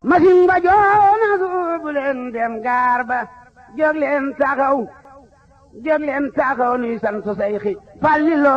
masin ba joona suubu leen dem gaar ba jóg leen taxaw nuy sant Seyxi Falilu.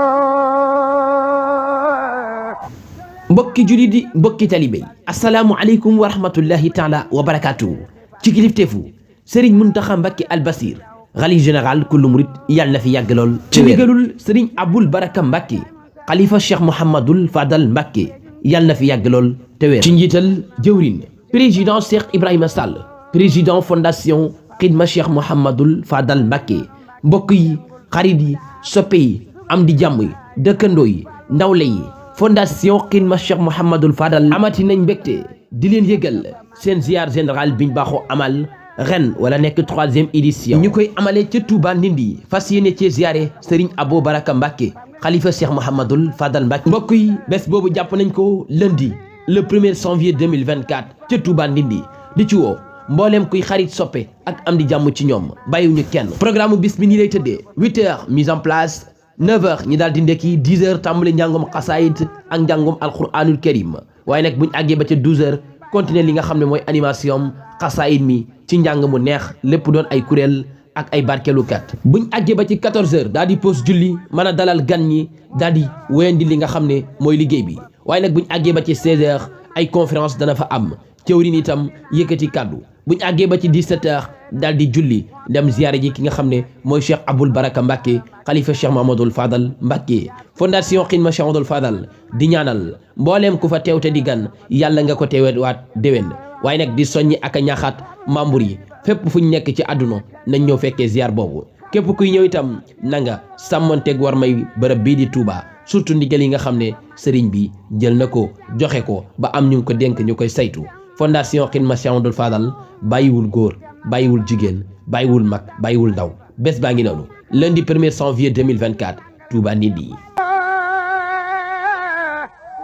mbokki jullit di mbokki talibe yi asalaamu aleykum wa rahmatullahi taala wa barakaatu. ci kilifteefu Serigne Mountakha Mbacké Al Basir xalif général kullu murit yàlla na fi yàgg lool ci ndigalul Serigne Aboul Baraka Mbacké xalifa Cheikh Mouhamadoul Fadal Mbacké yàlla na fi yàgg lool te wér ci njiital jëwrin président Cheikh Ibrahima Sall président fondation Xidma Cheikh Mouhamadoul Fadal Mbacké mbokk yi xarit yi soppe yi am di jàmm yi dëkkandoo yi ndawle yi fondation Xidma Cheikh Mouhamadoul Fadal amati nañ mbégte di leen yëgal seen ziar général biñ baaxoo amal ren wala nekk 3e édition ñu koy amalee ca Touba Ndindi fas yéene ci ziare Serigne Abou Baraka Mbacké xalifa Cheikh Mouhamadoul Fadal Mbacké mbokk yi bés boobu jàpp nañ ko lundi le 1er janvier 2024 ca Touba Ndindi di ci woo mbooleem kuy xarit soppe ak am di jàmm ci ñoom bàyyiwuñu kenn programme bis bi nii lay tëddee 8h mise en place 9h ñi daal di ndekki 10h tàmbali njàngum xasaayit ak njàngum alquranul karim waaye nag buñ àggee ba ca 12h continuer li nga xam ne mooy animation xasaayit mi ci njàng mu neex lépp doon ay kuréel ak ay barkeelukat buñ àggee ba ci 14h daal di pause julli mën a dalal gan ñi daal di wéyandi li nga xam ne mooy liggéey bi waaye nag buñ àggee ba ci 16h ay conférence dana fa am cëwrin itam yëkkati kàddu buñ àggee ba ci 17h daal di julli dem ziyaare ji ki nga xam ne mooy Cheikh Aboul Baraka Mbacké xalifa Cheikh Mouhamadoul Fadal Mbacké fondation Xidma Cheikh Mouhamadoul Fadal di ñaanal mbooleem ku fa teew te di gan yàlla nga ko teewe waat déwén waaye nag di soññi ak a ñaaxaat membre yi fépp fu ñu nekk ci àdduna nañ ñëw fekkee ziar boobu képp kuy ñëw itam na nga sàmmanteeg war may bërëb bii di Touba surtout ndigal yi nga xam ne sëriñ bi jël na ko joxe ko ba am ñu ngi ko dénk ñu koy saytu fondation Xidma Cheikh Mouhamadoul Fadal bàyyiwul góor bàyyiwul jigéen bàyyiwul mag bàyyiwul ndaw bés baa ngi noonu lundi 1er janvier 2024 Touba Ndindi.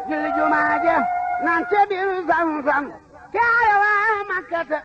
julli jumaa ja naan ca biir Zamzam kaaya waa Makkata